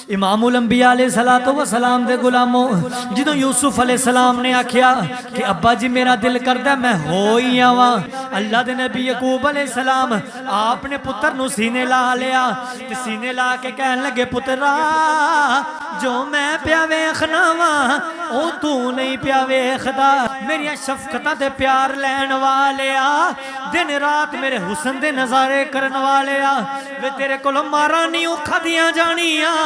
इमामुल अंबिया अलैहिस्सलातु वस्सलाम दे गुलामों, जो यूसुफ अलैहिस्सलाम ने आख्या कि अब्बा जी मेरा दिल करदा मैं हो ही आवां, अल्लाह दे नबी यकूब अलैहिस्सलाम आपने पुत्र नूं सीने ला लिया ते सीने ला के कहन लगे पुत्रा जो मैं पिया वेखना वा ओ तू नहीं पिया वेखदा, मेरिया शफकतां ते प्यार लैन वाले आ, दिन रात मेरे हुसन दे नजारे करन वाले आ, वे तेरे कोलों मारा नहीं खादियां जानियां,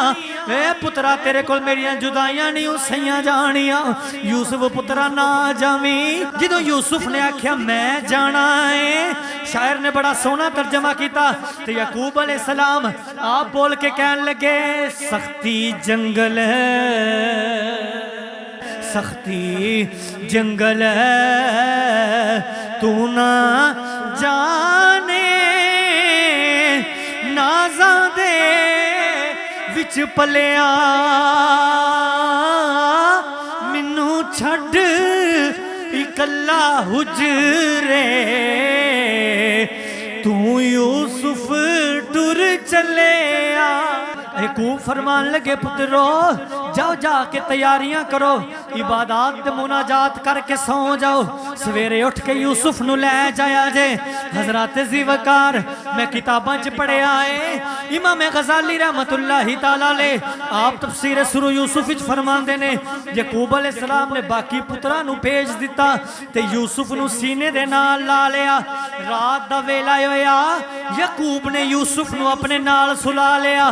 वे पुत्रा तेरे कोल मेरिया जुदाइयां नहीं सहियां जानियां। यूसुफ पुत्रा ना जावी, जो यूसुफ ने आख्या मैं जाना है, शायर ने बड़ा सोहना तर्जमा किया तो यकूब अलैहिस्सलाम आप बोल के कहन लगे सख्ती जंगल है, सख्ती जंगल है तू ना जाने, नाज़ां दे विच पलिया मिनू छड्ड इकल्ला हुजरे, तू यूसुफ टुर चले आ। यकूब फरमान लगे पुत्रो जाओ जाके तैयारियां करो, इबादत ते मुनाजात करके सौ जाओ, सवेरे उठ के यूसुफ नू लै जाया जे। हजरत ज़ीवकार मैं किताबां च पढ़िया है, इमाम गज़ाली रहमतुल्लाहि तआला अलैह आप तफसीर सुरू यूसुफ विच फरमांदे ने यकूब अलैहिस्सलाम ने बाकी पुत्रा नू भेज दिता ते यूसुफ नू सीने दे नाल ला लिया। रात दा वेला होया, यकूब ने यूसुफ नू अपने नाल सुला लिया,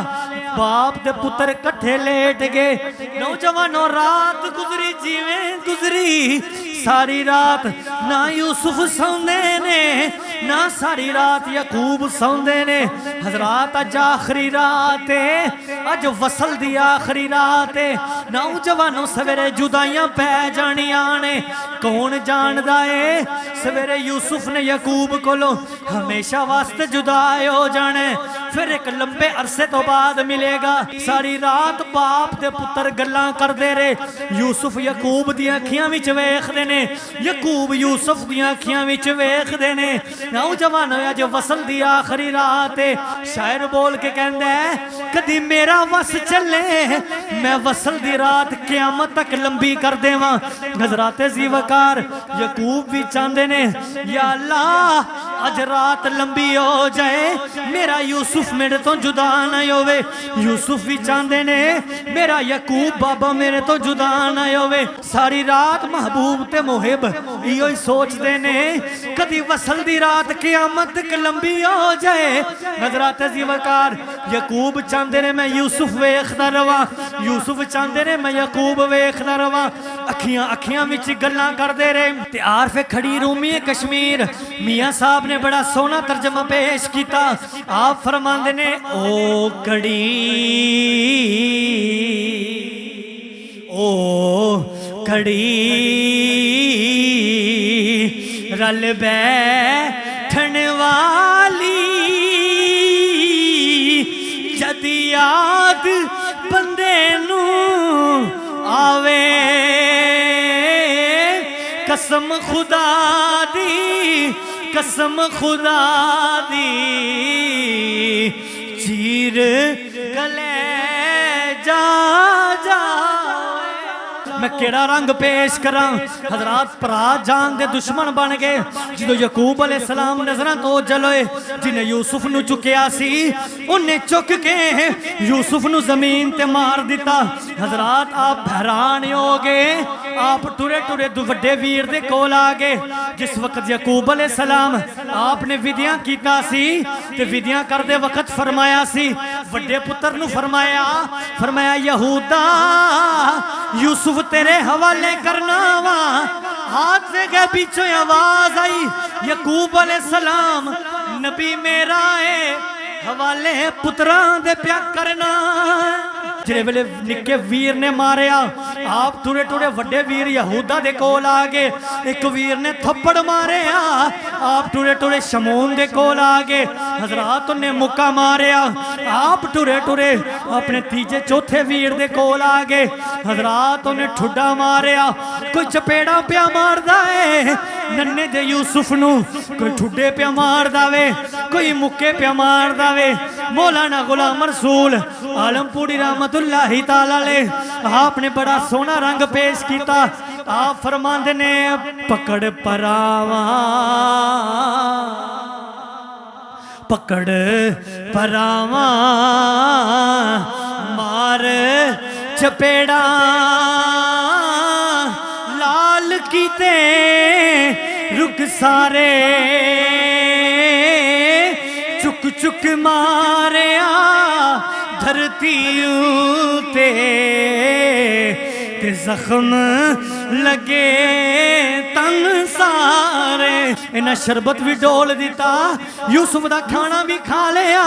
बाप दे पुत्र इकट्ठे लेट गए। नौजवानों रात गुजरी जिवें गुजरी, सारी रात ना यूसुफ सौंदे ने ना सारी रात यकूब सौंदे ने। हजरात अज आखिरी रात है, अज वसल दी आखिरी रात है, नौजवानों सवेरे जुदाइयां पै जानियां ने, कौन जानदा है सवेरे यूसुफ ने यकूब कोलों हमेशा वास्ते जुदा हो जाने, फिर एक लंबे अरसे तो बाद मिलेगा। सारी रात बाप दे पुत्र गल्लां करदे रहे, यूसुफ यकूब दी अखियां विच वेखदे ने, यकूब यूसुफ दी अखियां विच वेखदे ने। नौजवान होया जो वसल दी आखिरी रात है, शायर बोल के कहंदा है कदी मेरा वस चले मैं वसल दी रात क़यामत तक लंबी कर देवां। हज़रात ज़ीवकार यकूब भी चाहते ने या अल्लाह अज रात लंबी हो जाए, मेरा यूसुफ मेरे तो जुदा ना होवे। यूसुफ भी चाहते ने मेरा यकूब बाबा मेरे तो जुदा ना होवे। सारी रात महबूब ते मुहिब इहो ही सोचते ने कदी वसल दी रात क़यामत तक लंबी हो जाए। हज़रात ज़ीवकार यकूब चाहते ने मैं यूसुफ वेखदा रवां, यूसुफ चाहते ने मैं यकूब वेखदा रवां। अखियां अखियां विच गल्लां करदे रहे ते आरफ खड़ी रूमी कश्मीर मियाँ साहब ने बड़ा सोहना तर्जमा पेश किया। आप फरमांदे ने ओ कड़ी ओ कड़ी रल बैठन वाली, जद याद बंदे नू आवे कसम खुदा दी, कसम खुदा दी चीर कलेजा जा। मैं केड़ा रंग पेश करा, हजरात भरा जान दे दुश्मन बन गए। जो यकूब अलैहिस्सलाम नजरां तो जलोए, जिन्हें यूसुफ नू चुकिया सी उन्हें चुक के यूसुफ नू जमीन ते मार दिता। हजरात आप हैरान हो गए, आप टुरे टुरे वड्डे वीर दे कोल आ गए। जिस वक्त यकूब अलैहिस्सलाम आपने विधियां कीता सी ते विधियां करदे वक्त फरमाया सी वड्डे पुत्र नू फरमाया, फरमाया यहूदा यूसुफ तेरे हवाले करना वा। हाथ से गए पीछे आवाज आई यकूब अलैहिस्सलाम नबी मेरा है, हवाले पुत्रा दे प्या करना। जिस वेले निके वीर ने मारिया, आप टुरे टुरे वड्डे वीर यहूदा दे कोल आ गए। एक वीर ने थप्पड़ मारिया, आप टुरे टुरे शमून दे कोल आ गए। हजरात ने मुक्का मारिया, आप टुरे टुरे अपने तीजे चौथे वीर दे कोल आ गए। हजरात ने ठुड्डा मारिया, कोई चपेड़ा पिया मारदा है, नन्हे दे यूसुफ नू कोई ठुड्डे पे मार दावे, कोई मुक्के पे मार दावे। मौलाना गुलाम रसूल आलमपुरी रहमतुल्लाहि ताला अलैह आपने बड़ा सोना रंग पेश किया। आप फरमांदे ने पकड़ परावा, पकड़ परावा मार चपेड़ा लाल कीते रुक सारे चुक चुक मारिया धरती ते जख्म लगे तन सारे। इन्हें शरबत भी डोल दिता, यूसुफ दा खाना भी खा लिया,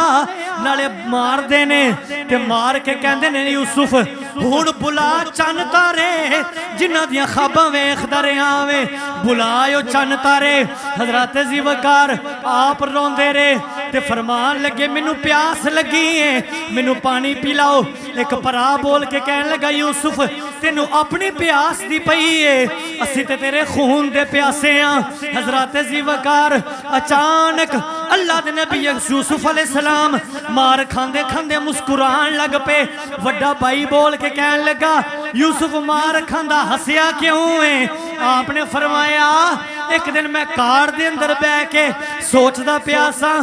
नाले मार देने ते मार के कहंदे ने यूसुफ हुण बुला चन तारे जिन्हां दियां ख्वाबां वेखदा रहा वे, बुलायो चन तारे। हजरत ज़ीवकार आप रोंदे रहे ते फरमान लगे मैनू प्यास लगी है, मैनू पानी पिलाओ। एक भरा बोल के कहन लगा यूसुफ तेनू अपनी प्यास दी पई है, असी ते तेरे खून दे प्यासे हाँ। हजरत ज़ीवकार अचानक अल्लाह दे नबी यूसुफ अलैहिस्सलाम मार खांदे खांदे मुस्कुरान लग पे। वड्डा भाई बोल के कहन लगा यूसुफ मार खांदा हसिया क्यों है? आपने फरमाया एक दिन मैं कार दे अंदर बह के सोचदा प्यासा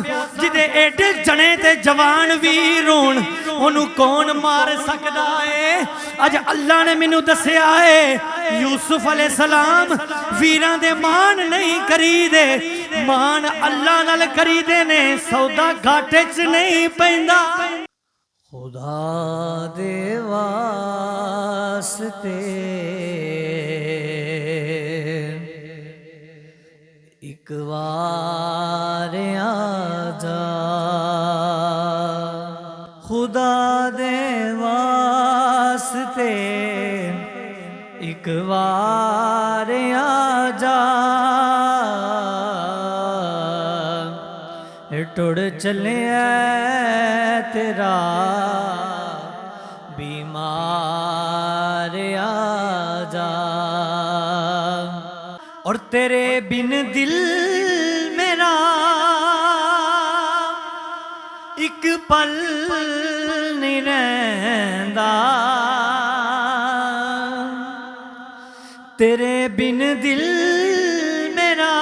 जिदे एडे जने ते जवान वीर होण ओनू कौन मार सकदा है? अज अल्लाह ने मैनू दसिया है यूसुफ अलैहिस्सलाम वीरां दे मान नहीं करीदे, मान अल्लाह नाल करीदे ने, सौदा घाटे च नहीं पैंदा। खुदा दे वास्ते एक बार आजा, खुदा दे वास्ते एक बार आजा, टुड़ चले तेरा बीमार आजा। और तेरे बिन दिल मेरा एक पल नहीं रहंदा, तेरे बिन दिल मेरा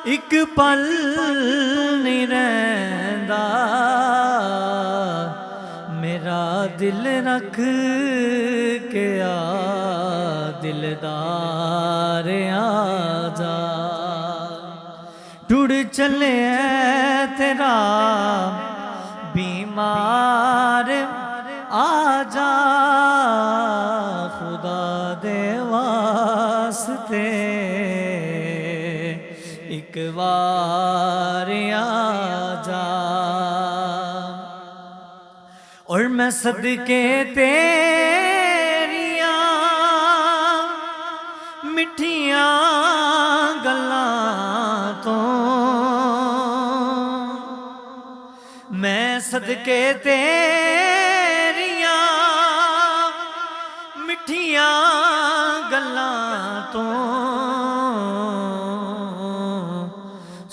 एक पल नहीं रहंदा, मेरा दिल रख के आ दिलदार आजा। टुड़ चले तेरा बीमार आजा, खुदा दे वास्ते एक बार आजा। और मैं सदके तेरिया मिठिया गल्लां तो, मैं सदके तेरिया मिठिया गल्लां तो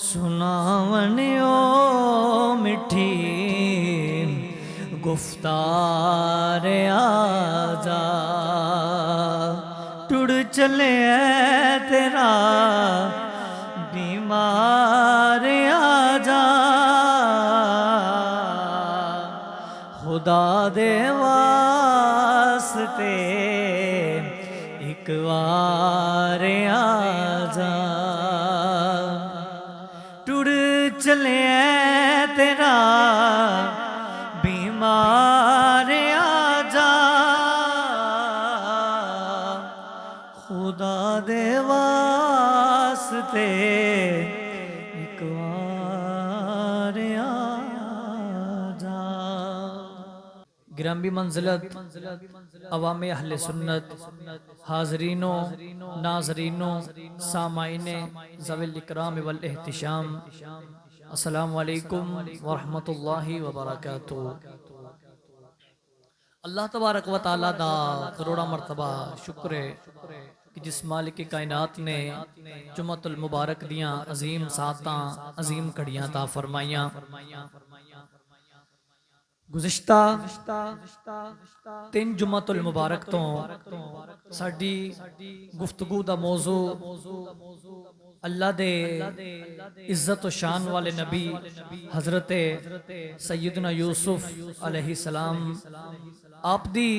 सुनावनियो मिठी गुफ्तार आजा। टुड़ चले तेरा बीमार आजा, खुदा दे वास्ते एक बार आजा। टुड़ चले तेरा बीमार आजा, खुदा दे वास्ते एक बार आजा। गिरामी मंजिलत अवामे अहले सुन्नत, हाजरीनो नाजरीनो सामाइने ज़विल इकराम वल एहतिशाम, अस्सलामु अलैकुम वरहमतुल्लाहि वबरकातुहू। अल्लाह तबारक व तआला दा करोड़ा मरतबा शुक्र है कि कि जिस मालिक कायनात ने जुम्मतुल मुबारक दियां अजीम सातां अजीम घड़ियां ता फरमाइयां। गुज़िश्ता 3 जुम्मतुल मुबारक तो साडी गुफ्तगू दा मौजू अल्लाह दे इज्जत व शान वाले नबी हजरत सैयदना यूसुफ अलैहिस्सलाम आप दी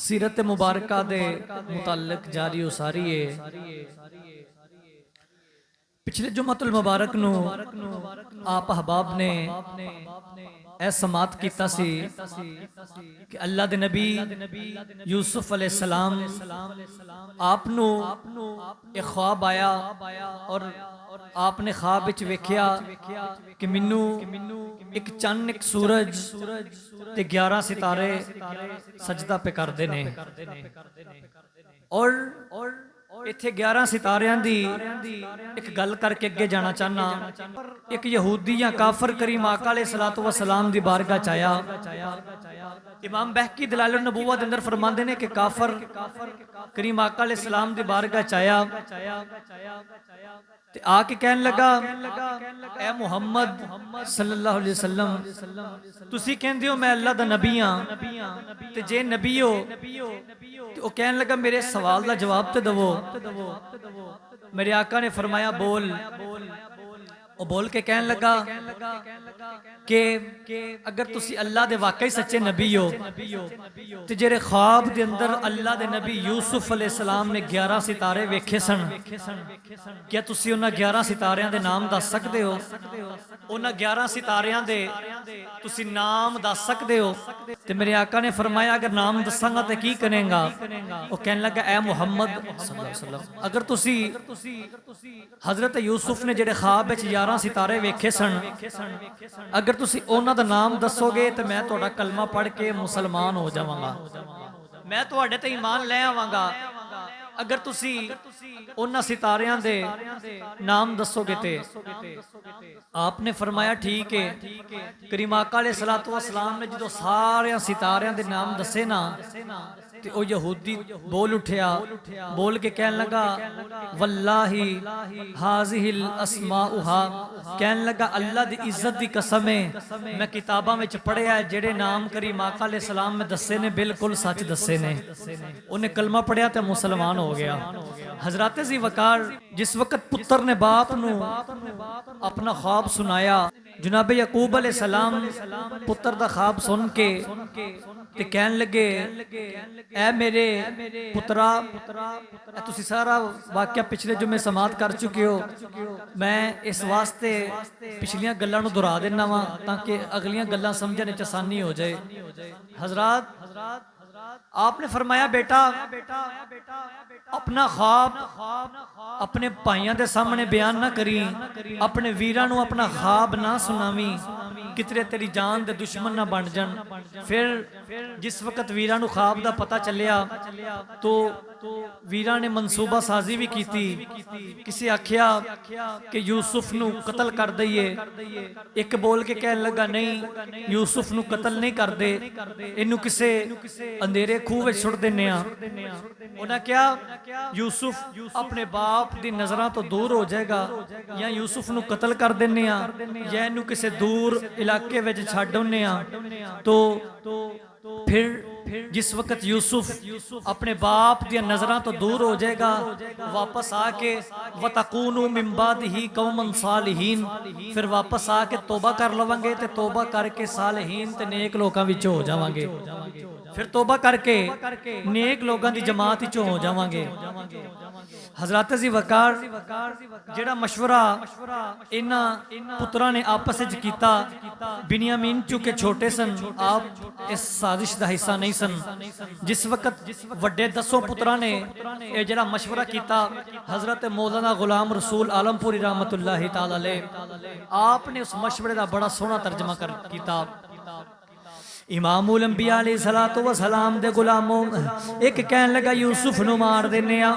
सीरत मुबारका दे मुताल्लिक जारी उसारी है। पिछले जुम्मतुल मुबारक नू आप अहबाब ने ऐ समात कीता सी कि अल्लाह दे नबी यूसुफ अलैहिस्सलाम आप नू एक ख्वाब आया और आपने ख्वाब विच वेख्या कि मैनू एक चन्न एक सूरज ते 11 सितारे सजदा पे करदे ने और इत्थे 11 सितारियां दी एक गल करके अगे जाना चाहना। एक यहूदी या काफर करीम आका अलैहिस्सलातु वस्सलाम दी बारगाह च आया। इमाम बहकी दलाइल नबूवत दे अंदर फरमांदे ने कि काफर करीम आका अलैहिस्सलाम दी बारगाह च आया ते आके कहन लगा, ए मुहम्मद सल्लल्लाहु अलैहि वसल्लम, तुसी कहंदे हो मैं अल्लाह दा नबी हां ते जे नबी हो ते ओ कहन लगा मेरे सवाल दा जवाब ते दवो। मेरे आका ने फरमाया बोल। ओ बोल के कहन लगा कि अगर तुसी अल्लाह दे वाकई सच्चे नबी हो ते जेरे ख्वाब दे अंदर अल्लाह दे नबी यूसुफ अलैहिस्सलाम ने 11 सितारे वेखे सन, क्या तुसी उन्हां 11 सितारियां दे नाम दस सकदे हो? उन्हां 11 सितारियां दे तुसी नाम दस सकदे हो? ते मेरे आका ने फरमाया अगर नाम दसांगा ते की करेगा? वो कहने लगा ए मुहम्मद सल्लल्लाहु अलैहि वसल्लम, अगर तुसी हजरत यूसुफ ने जेड़े ख्वाब विच 11 सितारे वेखे सन, अगर तुसी उन्हां दा नाम दसोगे तो मैं तुहाडा कलमा पढ़ के मुसलमान हो जावांगा, मैं तुहाडे ते ईमान ले आवांगा। अगर तुसी उन्हां सितारियां दे नाम दसोगे ते आपने फरमाया ठीक है। करीम आका अलैहिस्सलातु वस्सलाम ने जो सारे सितारियां दे नाम दसे ना ते ओ यहूदी बोल उठया, बोल के कहन लगा वल्लाही हाज़िहिल अस्माउहा, कहन लगा अल्लाह दी इज्जत दी कसम है मैं किताबां विच पढ़िया है जेड़े नाम करीम आका अलैहिस्सलाम में दसे ने बिल्कुल सच दसे ने। उन्हें कलमा पढ़िया ते मुसलमान हो गया। हजरत जी वकार जिस वक्त पुत्र ने बाप नू अपना ख्वाब सुनाया, जनाब यकूब अलैहिस्सलाम पुत्र दा ख्वाब सुन के ते कहन लगे ऐ मेरे पुत्रा, तुसी सारा वाकया पिछले जुमे समात कर चुके हो, मैं इस वास्ते पिछलियां गल्लां नू दोहरा देना वा ताकि अगलियां गल्लां समझने च आसानी हो जाए। हजरत आपने फरमाया बेटा अपना ख्वाब अपने भाइयों के सामने बयान ना करी, अपने वीरां नू अपना ख्वाब ना सुनावी, कितने तेरी जान दे दुश्मन ना बन जान। फिर जिस वक्त वीरां नू ख्वाब दा पता चलिया तो वीरां ने मंसूबा साजी भी की। किसी आख्या कि यूसुफ नू कतल कर दईए, एक बोल के कहन लगा नहीं यूसुफ नू कतल नहीं कर दे, इनू किसे अंधेरे खूह में सुट देने। उन्हें क्या यूसुफ अपने बाप दी नजरां तो दूर हो जाएगा, या यूसुफ नू कतल कर देने या इनू किसे दूर इलाके में छड्ड आउने। तो फिर जिस वक्त यूसुफ अपने बाप दी नजरां तो दूर हो जाएगा, वापस आके वतकूनु मिन बादिही कौमन सालिहीन, फिर वापस आके तौबा कर लवांगे ते तौबा करके सालिहीन ते नेक लोकां विच हो जावांगे। फिर तौबा करके नेक लोगों की जमात विच हो जावांगे। हजरत जी वकार जेड़ा मशवरा इन्हां पुत्रां ने आपस विच कीता, बिन्यामीन चूंकि छोटे सन आप इस साजिश का हिस्सा नहीं सन। जिस वक्त वड्डे 10 पुत्रां ने यह जेड़ा मशवरा कीता, हजरत मौलाना गुलाम रसूल आलमपुरी रहमतुल्लाहि तआला अलैह आपने उस मशवरे का बड़ा सोहना तर्जमा कीता। इमामुल अंबिया अलैहिस्सलातु व सलाम दे गुलामों एक कहन लगा यूसुफ नू मार देने आ,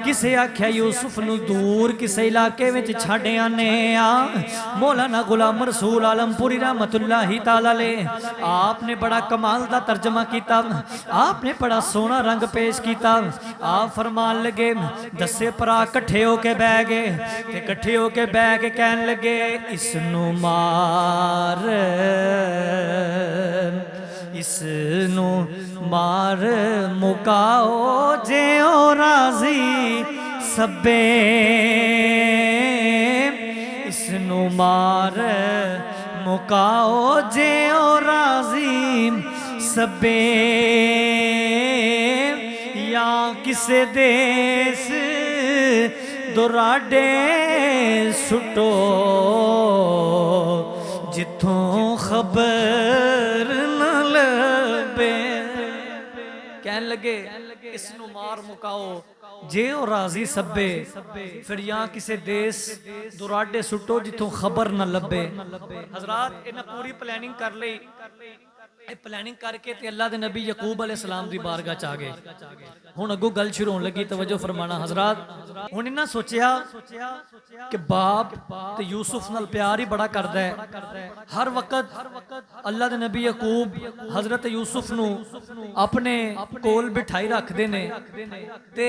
किसे आख्या यूसुफ नू दूर किसे इलाके विच छड्ड आने आ। मौलाना गुलाम रसूल आलमपुरी रहमतुल्लाहि ताला अलैह आपने बड़ा कमाल दा तर्जमा किया, आपने बड़ा सोहना रंग पेश किया। आप फरमान लगे दसे भरा कट्ठे होके बह गए ते कट्ठे होके बह के कहन लगे इसनू मार, इसनू मार मुकाओ जे ओ राजी सबे, इसनू मार मुकाओ जे ओ राजी सबे, या किसे देश दुराडे सुटो जिथों खबर न लबे। कहन लगे इसनू मार मुकाओ जे ओ राजी सब्बे, फिर यहाँ किसे देश दुराडे सुटो जिथों खबर न लबे। हजरात इन्हें पूरी प्लानिंग कर ली, प्लानिंग करके ते अल्लाह दे नबी यकूब अलैहिस्सलाम दी बारगाह च आ गए। हुण अगों गल शुरू होने लगी, तवज्जो फरमाना हजरात। हुण इन्हां सोचिया कि बाप ते यूसुफ नाल प्यार ही बड़ा करदा है, हर वक्त अल्लाह दे नबी यकूब हजरत यूसुफ नू अपने कोल बिठाई रखदे ने ते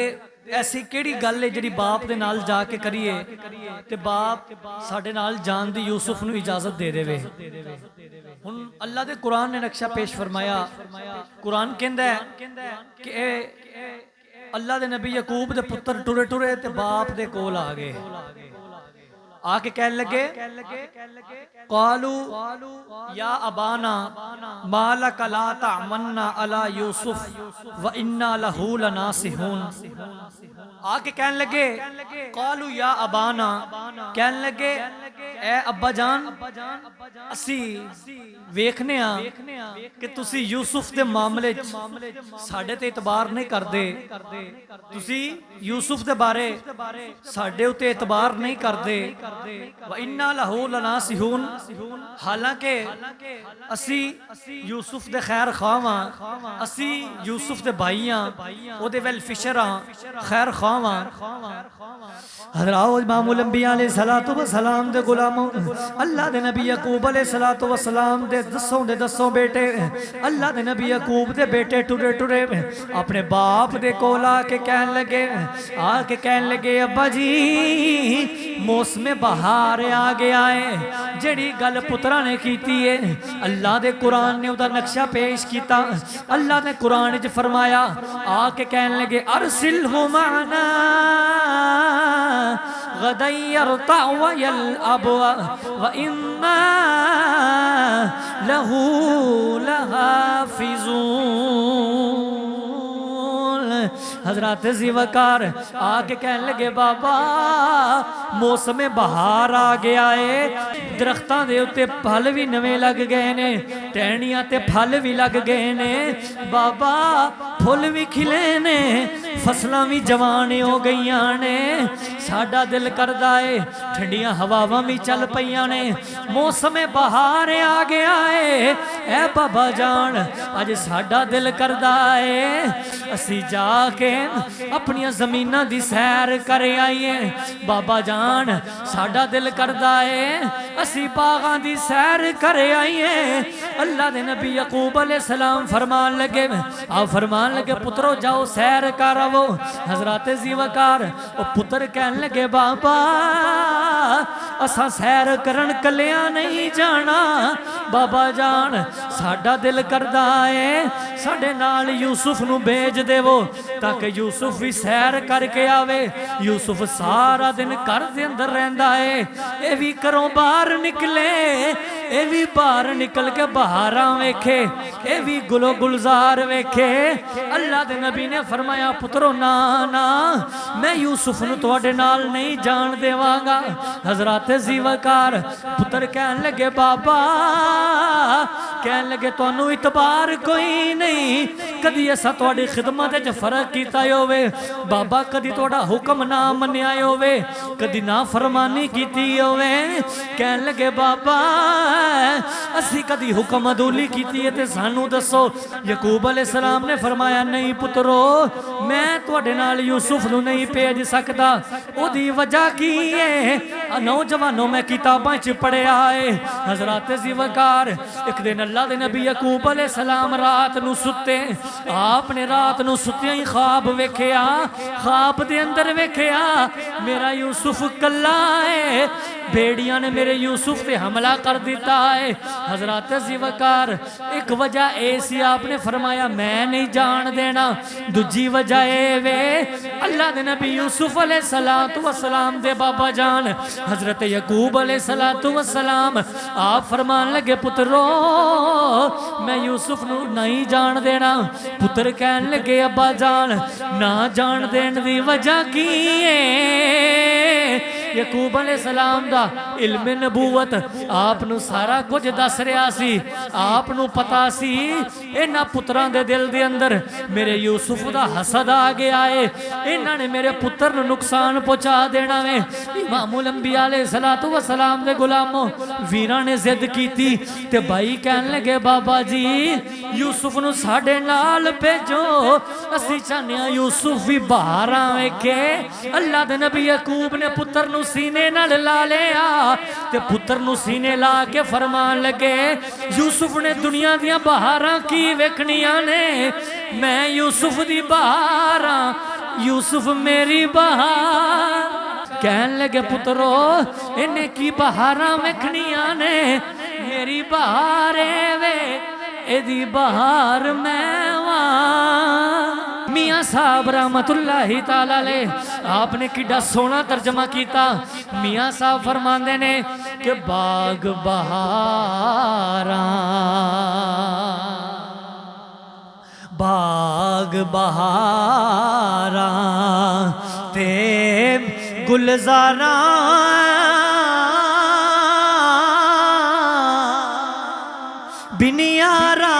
ऐसी केड़ी गल है जिहड़ी बाप दे नाल जाके करिए ते बाप साडे नाल जान दी यूसुफ नू इजाजत दे देवे। हुण अल्लाह दे कुरान ने नक्शा पेश फरमाया। कुरान कहंदा है कि अल्लाह दे नबी यकूब दे पुत्र टुरे टुरे ते बाप दे कोल आ गए, आके कहने लगे कालू या अबाना माला कला तमन्ना अला यूसुफ व इन्ना लहू लनासिहून। आके कहने लगे कालू या अबाना, कहने लगे ए अब्बा जान असी वेखने आ कि तुसी यूसुफ दे मामले साडे ते इतबार नहीं करदे, तुसी यूसुफ दे बारे साडे उते इतबार नहीं करदे। व इन्ना लहू लनासिहून, हालांकि असी यूसुफ दे खैर खां हां, असी यूसुफ दे भाई हां, ओदे वेल फिशर हां, खैर खां हां। हज़रात इमामुल अंबिया अलैहिस्सलातु व सलाम दे गुलामों अल्लाह दे नबी यकूब अलैहिस्सलातु व सलाम दे दसों बेटे, अल्लाह दे नबी यकूब दे बेटे टुरे टुरे अपने बाप दे कोल आके कहन लगे अब्बा जी मौसम बहार आ गया है। जेड़ी गल पुत्रा ने कीती है अल्लाह दे कुरान ने उदा नक्शा पेश किया। अल्लाह ने कुरान च फरमाया आके कहन लगे अरसिल हो माना गदयरता वयल अबवा व इन्ना लहू लहाफिजून। हजरत ज़ीवकार आके कहने लगे बाबा मौसम बहार आ गया है, दरख्तां दे उत्ते फल भी नवे लग गए ने, टहनियां ते फल भी लग गए ने बाबा, फुल भी खिले ने, फसलां भी जवान हो गई ने। साडा दिल करदा है ठंडियां हवावां भी चल पईयां ने, मौसम बहार आ गया है। ए बाबा जान अज साडा दिल करदा है असी जाके अपनियां ज़मीनां दी सैर कर आईए। बाबा जान साडा दिल करदा है असी बागां दी सैर कर आईए। अल्लाह दे नबी यकूब अलैहिस्सलाम फरमान लगे पुत्रो जाओ सैर कर आवो। हजरत ज़ीवकार ओ पुत्र कहन लगे बाबा असा सैर करन कलिया नहीं जाना, बाबा जान साडा दिल करदा है साडे नाल यूसुफ नू भेज देवो ताकि यूसुफ भी सैर करके आवे। यूसुफ सारा दिन घर दे अंदर रहंदा है, ये भी घरों बाहर निकले, ये भी बाहर निकल के बहारां वेखे, ये भी गुलो गुलजार वेखे। अल्लाह दे नबी ने फरमाया पुत्रो ना ना मैं यूसुफ नू तुहाडे नाल नहीं जान देवांगा। हजरत ज़ीवकार पुत्र कहन लगे बाबा कहन लगे तुहानू इतबार कोई नहीं, कदी असा तुहाडी खिदमत च फर्क कीता होवे बाबा, कदी तुहाडा हुक्म ना मन्निया होवे, कदी ना फरमानी कीती होवे। कहन लगे बाबा असी कदी हुक्म अदूली कीती है ते सानू दसो। यकूब अलैहिस्सलाम ने फरमाया नहीं पुत्रो, मैं तुहाडे नाल यूसुफ नू नहीं भेज सकदा। ओदी वजह की है नौजवानों मैं किताबां च पढ़िया है हजरत ज़ीवकार एक दिन अल्लाह दे नबी यकूब अलैहिस्सलाम रात नू सुते, आपने रात नू सुत्तियां ही ख्वाब वेखिया, ख्वाब दे अंदर वेखिया मेरा यूसुफ कल्ला है, भेड़िया ने मेरे यूसुफ पे हमला कर दिता है। हजरत ज़ीवकार एक वजह ऐसी आपने फरमाया मैं नहीं जान देना, दूजी वजह ए वे अल्लाह दे नबी यूसुफ अलैहिस्सलातु वस्सलाम दे बाबा जान हजरत यकूब अलैहिस्सलातु वस्सलाम आप फरमान लगे पुत्रो मैं यूसुफ नू नहीं जान देना। पुत्र कहन लगे अब्बा जान ना जान देने दी वजह की है यकूब अलैहिस्सलाम दा इल्म नबूवत आप नू सारा कुछ दस रहा सी, आप नू पता सी इन्हां पुत्रां दे दिल दे अंदर मेरे यूसुफ दा हसद आ गया है, इन्हां ने मेरे पुत्र नू नुकसान पहुंचा देना वे। इमामुल अंबिया अलैहिस्सलातु वस्सलाम दे गुलामों वीरां ने जिद कीती ते भाई कहन लगे बाबा जी यूसुफ नू साडे नाल भेजो, असीं चाहने आ यूसुफ भी बाहर वेखे। अल्लाह दे नबी यकूब ने पुत्र नू सीने नाल ला लिया ते पुत्र नू सीने ला के फरमान लगे यूसुफ ने दुनिया दियां बहारां की वेखनियां ने, मैं यूसुफ दी बहार यूसुफ मेरी बहार। कहन लगे पुत्रो इन्हें की बहारां वेखनियां ने, मेरी बहार वे एदी बहार मैं वां। मियाँ साहब रहमतुल्लाहि ताला अलैह आपने किड्डा सोहना तर्जमा किया। मियाँ साहब फरमांदे ने कि बाग बहारा बाग बहारा ते गुलजारा बिनियारा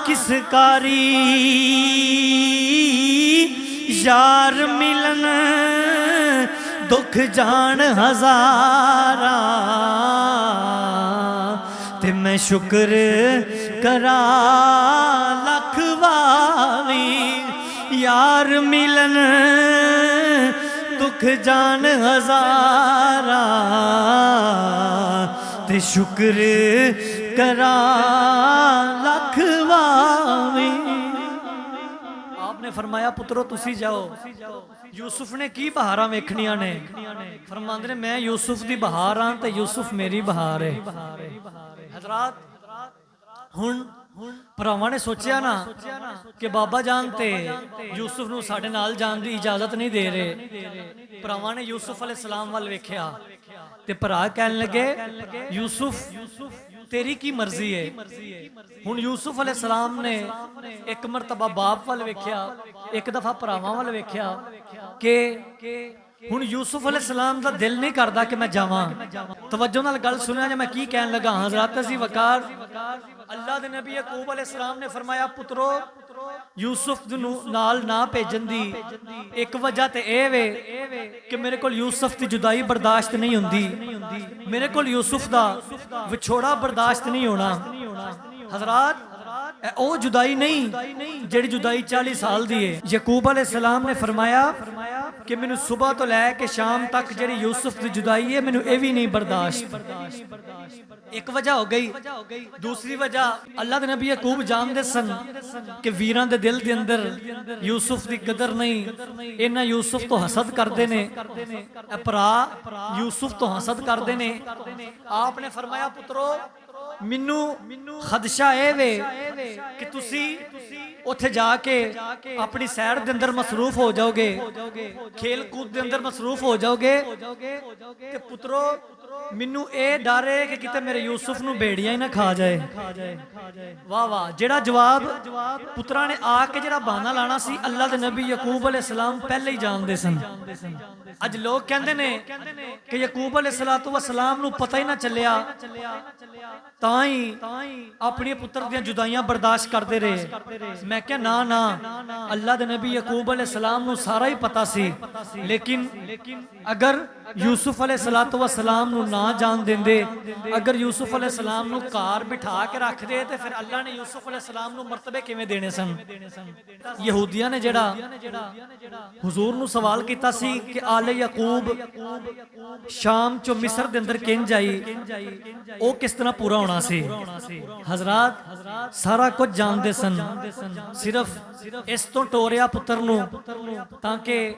किस कारी यार मिलन दुख जान हजारा, ते मैं शुक्र करा लख वावी यार मिलन दुख जान हजारा, ते शुक्र करा लख वावी। आपने फरमाया पुत्रो तुसी जाओ, यूसुफ ने की बहारां वेखनियां ने, फरमांदे ने मैं यूसुफ दी बहार हां ते यूसुफ मेरी बहार है। हजरात हुण भरावां ने सोचिया ना कि बाबा जान ते यूसुफ नू साडे नाल जान दी इजाजत नहीं दे रहे। भरावां ने यूसुफ अलैहिस्सलाम वल वेखिया ते भरा कहन लगे यूसुफ तेरी की मर्जी है। हुण यूसुफ अलैहिस्सलाम ने एक मरतबा बाप वल वेखिया, एक दफा भरावां वल वेखिया कि हुण यूसुफ अलैहिस्सलाम दा दिल नहीं करदा कि मैं जावां। तवज्जो नाल गल सुनिया जे मैं की कहन लगा। हज़रत अज़ी वकार अल्लाह दे नबी यकूब अलैहिस्सलाम ने फरमाया पुत्रो यूसुफ नू नाल ना भेजन दी एक वजह ते ए वे कि मेरे कोल यूसुफ दी जुदाई बर्दाश्त नहीं हुंदी, मेरे कोल यूसुफ दा विछोड़ा बर्दाश्त नहीं होना। हज़रात ओ जुदाई नहीं जेड़ी जुदाई 40 साल दी है। यकूब अलैहिस्सलाम ने फरमाया कि मैनू सुबह तो लैके शाम तक जेड़ी यूसुफ दी जुदाई है मैनू ये भी नहीं बर्दाश्त। एक वजह हो गई। दूसरी वजह अल्लाह दे नबी यकूब जानदे सन कि वीरां दे दिल दे अंदर यूसुफ दी कदर नहीं, इन्हां यूसुफ तो हसद करदे ने, भरा यूसुफ तो हसद करदे ने। आपने फरमाया पुत्रो मिन्नू खदशा ए वे कि तुसी उत्थे जाके अपनी सैर दे अंदर मसरूफ हो जाओगे, खेल कूद दे अंदर मसरूफ हो जाओगे। ते पुत्रो ਮੈਨੂੰ ਇਹ ਡਰ ਹੈ ਕਿ ਕਿਤੇ ਮੇਰੇ ਯੂਸੁਫ ਨੂੰ ਭੇੜੀਆਂ ਹੀ ਨਾ ਖਾ ਜਾਏ। ਵਾਹ ਵਾਹ, ਜਿਹੜਾ ਜਵਾਬ ਪੁੱਤਰਾਂ ਨੇ ਆ ਕੇ ਜਿਹੜਾ ਬਹਾਨਾ ਲਾਣਾ ਸੀ, ਅੱਲਾ ਦੇ ਨਬੀ ਯਕੂਬ अलैहिस्सलाम ਪਹਿਲੇ ਹੀ ਜਾਣਦੇ ਸਨ। ਅੱਜ ਲੋਕ ਕਹਿੰਦੇ ਨੇ ਕਿ ਯਕੂਬ अलैहिस्सलाम ਨੂੰ ਪਤਾ ਹੀ ਨਾ ਚੱਲਿਆ, ਤਾਂ ਹੀ ਆਪਣੇ ਪੁੱਤਰ ਦੀਆਂ ਜੁਦਾਈਆਂ ਬਰਦਾਸ਼ਤ ਕਰਦੇ ਰਹੇ। ਮੈਂ ਕਿਹਾ ਨਾ ਨਾ, ਅੱਲਾ ਦੇ ਨਬੀ ਯਕੂਬ अलैहिस्सलाम ਨੂੰ ਸਾਰਾ ਹੀ ਪਤਾ ਸੀ, ਲੇਕਿਨ अगर यूसुफ अलैहिस्सलाम ਨੂੰ ਨਾ ਜਾਣ ਦਿੰਦੇ, अगर यूसुफ अलैहिस्सलाम ਨੂੰ ਘਰ ਬਿਠਾ ਕੇ ਰੱਖਦੇ, ਤੇ ਫਿਰ ਅੱਲਾ ਨੇ यूसुफ अलैहिस्सलाम ਨੂੰ ਮਰਤਬੇ ਕਿਵੇਂ ਦੇਣੇ ਸਨ। ਯਹੂਦੀਆਂ ਨੇ ਜਿਹੜਾ हुजूर ਨੂੰ ਸਵਾਲ ਕੀਤਾ ਸੀ ਕਿ ਆਲੇ ਯਕੂਬ ਸ਼ਾਮ ਚੋਂ ਮਿਸਰ ਦੇ ਅੰਦਰ ਕਿੰਜ ਆਈ, ਉਹ ਕਿਸ ਤਰ੍ਹਾਂ ਪੂਰਾ ਹੋਣਾ ਸੀ। ਹਜ਼ਰਤ ਸਾਰਾ ਕੁਝ ਜਾਣਦੇ ਸਨ, ਸਿਰਫ ਇਸ ਤੋਂ ਟੋਰਿਆ ਪੁੱਤਰ ਨੂੰ ਤਾਂ ਕਿ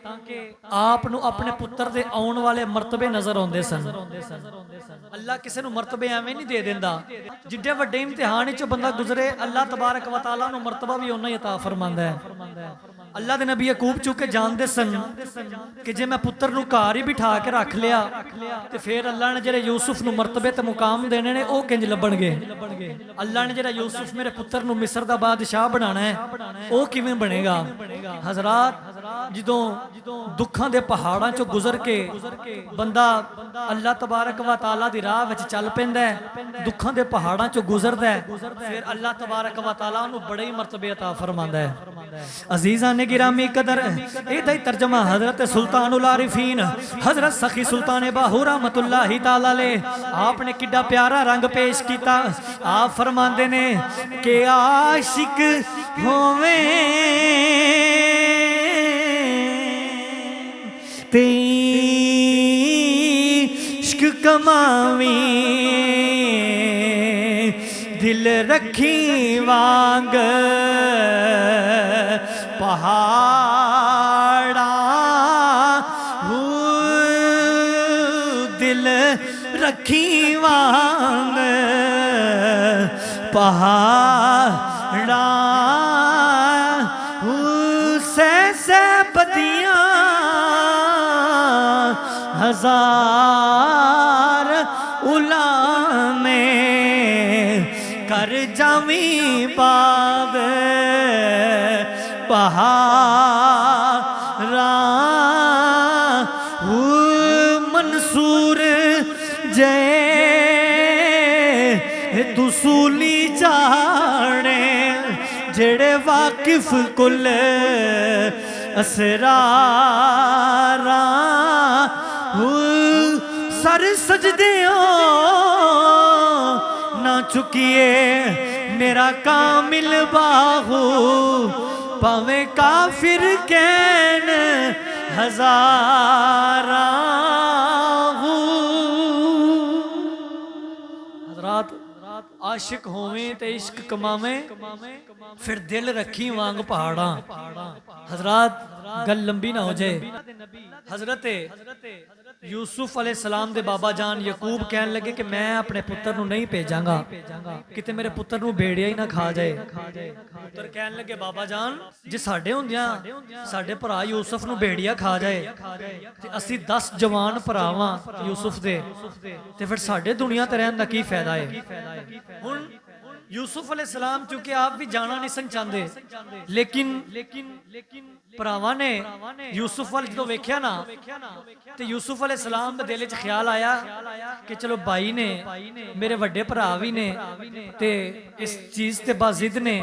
ਆਪ ਨੂੰ ਆਪਣੇ ਪੁੱਤਰ ਦੇ ਆਉਣ ਵਾਲੇ ਮਰਤਬੇ ਨਜ਼ਰ ਆਉਂਦੇ ਸਨ। ਅੱਲਾ ਕਿਸੇ ਨੂੰ ਮਰਤਬੇ ਐਵੇਂ ਨਹੀਂ ਦੇ ਦਿੰਦਾ, ਜਿੱਡੇ ਵੱਡੇ ਇਮਤਿਹਾਨ ਵਿੱਚੋਂ ਬੰਦਾ ਗੁਜ਼ਰੇ, ਅੱਲਾ ਤਬਾਰਕ व तआला ਨੂੰ ਮਰਤਬਾ ਵੀ ਉਹਨਾਂ ਹੀ ਅਤਾ ਫਰਮਾਉਂਦਾ ਹੈ। ਅੱਲਾ ਦੇ ਨਬੀ ਯਕੂਬ ਚੁੱਕੇ ਜਾਣਦੇ ਸਨ ਕਿ ਜੇ ਮੈਂ ਪੁੱਤਰ ਨੂੰ ਘਰ ਹੀ ਬਿਠਾ ਕੇ ਰੱਖ ਲਿਆ, ਤੇ ਫਿਰ ਅੱਲਾ ਨੇ ਜਿਹੜੇ ਯੂਸੁਫ ਨੂੰ ਮਰਤਬੇ ਤੇ ਮੁਕਾਮ ਦੇਣੇ ਨੇ, ਉਹ ਕਿੰਜ ਲੱਭਣਗੇ। ਅੱਲਾ ਨੇ ਜਿਹੜਾ ਯੂਸੁਫ ਮੇਰੇ ਪੁੱਤਰ ਨੂੰ ਮਿਸਰ ਦਾ ਬਾਦਸ਼ਾਹ ਬਣਾਣਾ ਹੈ, ਉਹ ਕਿਵੇਂ ਬਣੇਗਾ। ਹਜ਼ਰਤ ਜਦੋਂ ਦੁੱਖਾਂ ਦੇ ਪਹਾੜਾਂ ਚੋਂ ਗੁਜ਼ਰ ਕੇ ਬੰਦਾ ਅੱਲਾ ਤਬਾਰਕ व तआला ਦੀ ਰਾਹ ਵਿੱਚ ਚੱਲ ਪੈਂਦਾ ਹੈ, ਦੁੱਖਾਂ ਦੇ ਪਹਾੜਾਂ ਚੋਂ ਗੁਜ਼ਰਦਾ ਹੈ, ਫਿਰ ਅੱਲਾ ਤਬਾਰਕ व तआला ਉਹਨੂੰ ਬੜੇ ਹੀ ਮਰਤਬੇ ਅਤਾ ਫਰਮਾਉਂਦਾ है। अजीज़ा ने गिरामी कदर एदा ही तर्जमा हजरत सुल्तानुल आरिफीन हजरत सखी सुल्तान बाहू रहमतुल्लाहि तआला अलैह आपने किड्डा प्यारा रंग पेश किया। आप फरमाते ने कि आशिक होवे ते इश्क कमावी, दिल रखी वांग पहाड़ा, दिल रखी वांग पहाड़ा, से बदियां हजार उला में कर जावी बाग पहाड़ा, मंसूर जय तुसूली जाने जेड़े वाकिफ कुल असरारा, सर सजदियों ना चुकिए मेरा कामिल बाहू, पावे काफिर कैन हजारा। हजरात आशिक होवें ते इश्क कमावें, फिर दिल रखी वांग पहाड़ा। हजरात गल लंबी ना हो जाए। हजरत यूसुफ अलैहिस्सलाम दे बाबा जान यकूब कहन लगे कि मैं अपने पुत्र नूं नहीं भेजांगा, किते मेरे पुत्र नूं भेड़िया ही ना खा जाए। पुत्र कहन लगे बाबा जान जे साडे हुंदियां साडे भरा यूसुफ नूं भेड़िया खा जाए, ते असीं 10 जवान भरावां यूसुफ दे, ते फिर साडे दुनिया ते रहन दा की फायदा है। हुण यूसुफ अलैहिस्सलाम चूंकि आप भी जाना नहीं सन चाहते, लेकिन भरावां ने यूसुफ वाल जो वेख्या ना, तो यूसुफ अलैहिस्सलाम दे दिल च ख्याल आया कि चलो भाई ने मेरे वड्डे भरा भी ने, ते इस चीज ते बाजिद ने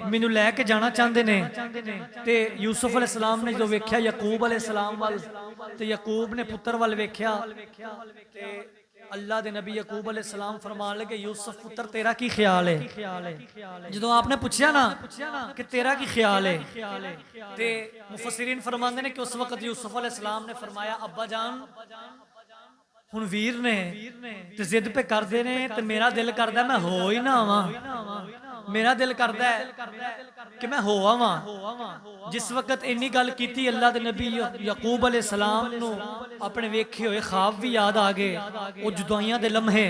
मैनू लैके जाना चाहते ने। ते यूसुफ अलैहिस्सलाम ने जो वेख्या यकूब अलैहिस्सलाम वाल, ते यकूब ने पुत्र वाल वेख्या, ते अल्लाह दे नबी यकूब अलैहिस्सलाम फरमान लगे यूसुफ पुत्र तेरा की ख्याल है। जो आपने पूछा ना कि तेरा की ख्याल है, ते मुफस्सिरीन फरमाते ने कि उस वक्त यूसुफ अलैहिस्सलाम ने फरमाया अब्बा जान हुण वीर ने ते जिद पे करदे ने, ते मेरा दिल करदा मैं हो ही ना आवां। मेरा दिल करदा है कि मैं हो आवां। जिस वक्त इन्नी गल कीती अल्लाह दे नबी यकूब अलैहिस्सलाम नूं अपने वेखे होए ख्वाब भी याद आ गए। वो जुदाइयां दे लम्हे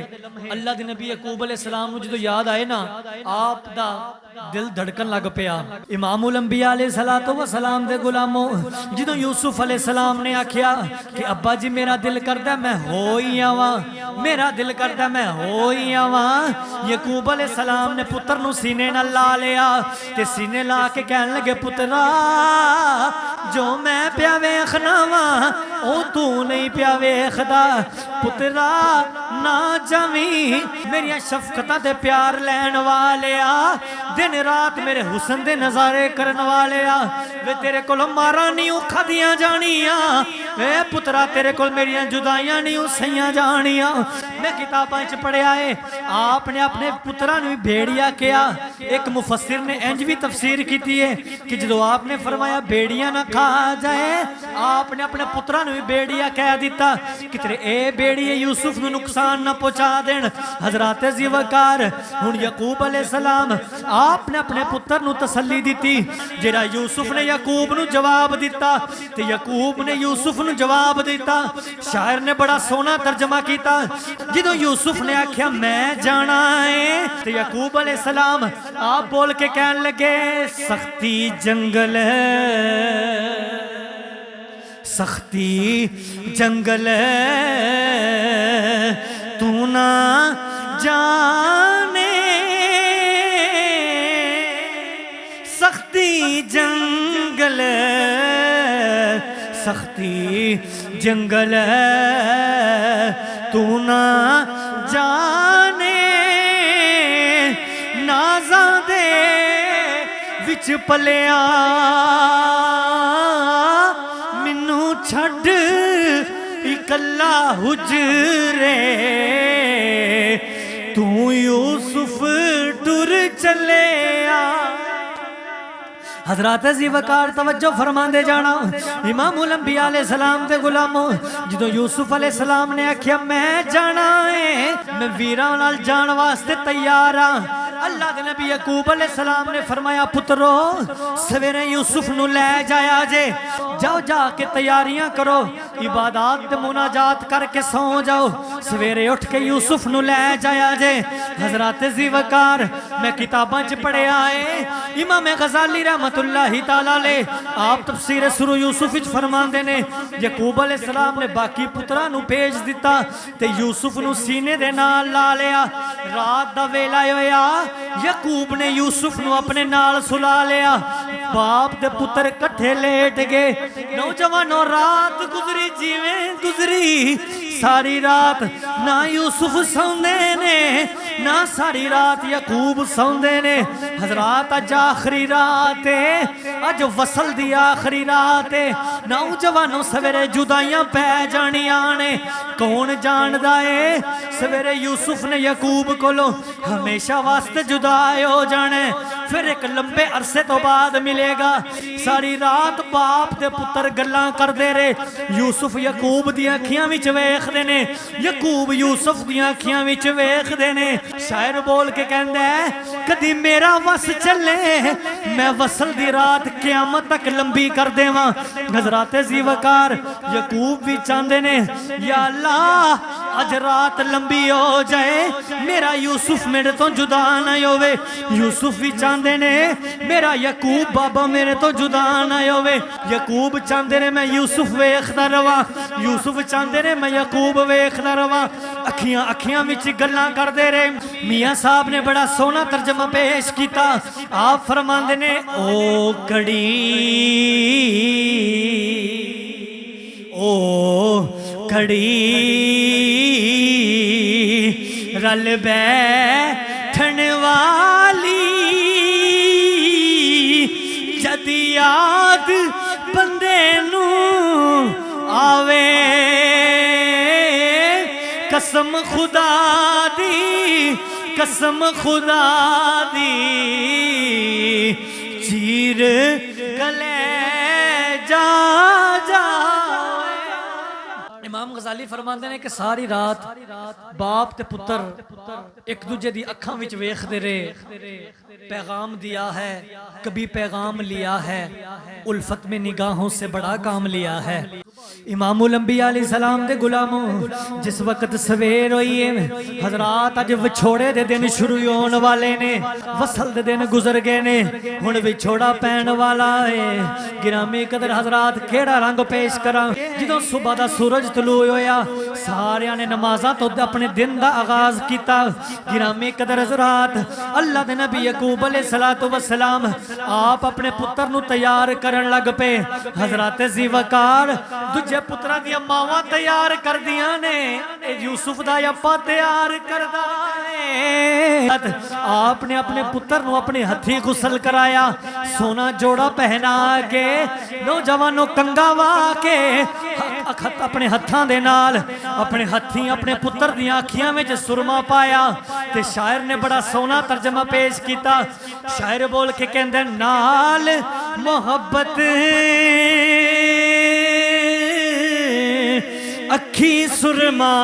अल्लाह दे नबी यकूब अलैहिस्सलाम नूं जदों याद आए ना, आप दा दिल धड़कन लग पिया। इमामुल अंबिया अलैहिस्सलातु व सलाम दे गुलामों, जदों यूसुफ अलैहिस्सलाम ने आख्या कि अब्बा जी मेरा दिल करदा मैं हो ही आवां, मेरा दिल करदा मैं हो ही आवां, यकूब अलैहिस्सलाम ने पुत्र नूं सीने नाल ला लिया ते सीने ला के कहन लगे पुत्रा जो मैं पिया वेखना वा ओ तू नहीं पिया वेखदा, पुत्रा ना जावी मेरिया शफकतां ते प्यार लैन वाले आ, दिन रात मेरे हुसन दे नजारे करन वाले आ, वे तेरे कोल मारा नहीं खादियां जानियां, वे पुत्रा तेरे कोल मेरिया जुदाइयां नहीं सहियां जानियां। मैं किताबां च पढ़िया है आपने अपने पुत्रा नूं भेड़िया किया। एक मुफस्सिर ने इंज भी तफसीर की है कि जो आपने फरमाया बेड़ियां ना खा जाए, आपने अपने पुत्रा नूं बेड़िया कह दिता कि तेरे ए बेड़िए यूसुफ नूं नुकसान ना पहुंचा देन। हजरत ज़ीवकार हुण यकूब अलैहिस्सलाम आपने अपने पुत्र नूं तसल्ली दी, जेड़ा यूसुफ ने यकूब नूं जवाब दिता ते यकूब ने यूसुफ नूं जवाब दिता। शायर ने बड़ा सोहना तर्जमा किया, जदों यूसुफ ने आख्या मैं जाना है ते यकूब अलैहिस्सलाम आप बोल के कहन लगे सख्ती जंगल है, सख्ती जंगल है तू ना जाने, सख्ती जंगल सख्ती जंगल तू ना जाने, नाज़ा दे विच पलिया मैनू छड्ड इकल्ला हुजरे, तू यूसुफ टुर चलिया। हजरत ज़ीवकार तवज्जो फरमांदे जाना, इमामुल अंबिया अलैहिस्सलाम दे गुलामों, जदों यूसुफ अलैहिस्सलाम ने आख्या मैं जाना है, मैं वीरां नाल जाण वास्ते तैयार हाँ। अल्लाह दे नबी यकूब अलैहिस्सलाम ने फरमाया पुत्रो सवेरे यूसुफ नूं लै जाया जे, जाओ जाके तैयारियां करो, इबादत ते मुनाजात करके सौ जाओ, सवेरे उठ के यूसुफ नूं लै जाया जे। हजरत ज़ीवकार मैं किताबां च पढ़िया है, इमाम गज़ाली रहमतुल्लाहि तआला अलैह आप तफसीर सुरू यूसुफ विच फरमांदे ने यकूब अलैहिस्सलाम ने बाकी पुत्रा नूं भेज दिता ते यूसुफ नूं सीने दे नाल ला लिया। रात दा वेला होया, यकूब ने यूसुफ नूं अपने नाल सुला लिया, बाप दे पुत्र इकट्ठे लेट गए। नौजवानों रात गुजरी जिवें गुजरी, सारी रात ना यूसुफ सौंदे ने ना सारी रात यकूब सौंदे ने। हजरात अज आखिरी रात है, अज वसल दी आखिरी रात है, नौजवानों सवेरे जुदाइयां पै जानियां ने, कौन जानदा है सवेरे यूसुफ ने यकूब कोलो हमेशा वास्ते जुदा हो जाने, फिर एक लंबे अरसे तो बाद मिलेगा। सारी रात बाप दे पुत्र गल्लां करदे रहे, यूसुफ यकूब दी अखियां विच वेखदे ने, यकूब यूसुफ दी अखियां विच वेखदे ने। शायर बोल के कहंदा है कदी मेरा वस चले मैं वसल दी रात क़यामत तक लंबी कर देवां। हज़रत ज़ीवकार यकूब भी चाहते ने या अल्लाह अज रात लंबी हो जाए, मेरा यूसुफ मेरे तो जुदा ना होवे। यूसुफ भी चाहते ने मेरा यकूब बाबा मेरे तो जुदा ना होवे। यकूब चाहते ने मैं यूसुफ वेखदा रवा, यूसुफ चाहते ने मैं यकूब वेखदा रवा। अखियां अखियां विच गल्लां करदे रहे। मियाँ साहब ने बड़ा सोहना तर्जमा पेश किया, आप फरमांदे ने ओ कड़ी ओ कड़ी रल बैठन वाली, जद याद बंदे नू आवे, कसम खुदा दी कसम खुदा दी चीर गले जा जा। इमाम गजाली फरमाते हैं कि सारी रात बाप ते पुत्र एक दूजे दी अखां विच वेखदे रहे, पैगाम दिया है कभी पैगाम लिया है, उल्फत में निगाहों से बड़ा काम लिया है। इमामुल अंबिया अलैहिस्सलाम दे गुलामों, जिस वक्त सवेर होई है हजरात, अज विछोड़े दे दिन शुरू होने वाले ने, वसल दे दिन गुजर गए ने, हुण विछोड़ा पैण वाला है। गिरामी कदर हजरात, केड़ा रंग पेश करा जदों सुबह दा सूरज तलू होया, सारियां ने नमाज़ां तो अपने दिन दा आगाज कीता। गिरामी कदर हजरात, अल्लाह दे नबी यकूब अलैहिस्सलातु वस्सलाम आप अपने पुत्र नू तैयार करन लग पे। हजरत ज़ीवकार दूजे पुत्रा दियां मावां तैयार कर दियां ने, यूसुफ दा अप्पा तैयार करदा है। आपने अपने पुत्र नू अपने हथी गुसल कराया, सोना जोड़ा पहना के, नौजवानों कंगा वा के अपने हत्थां दे नाल अपने हथी अपने पुत्र दियां अखियां में सुरमा पाया। ते शायर ने बड़ा सोना तर्जमा पेश किया। शायर बोल के कहंदे, नाल मोहब्बत अखी सुरमा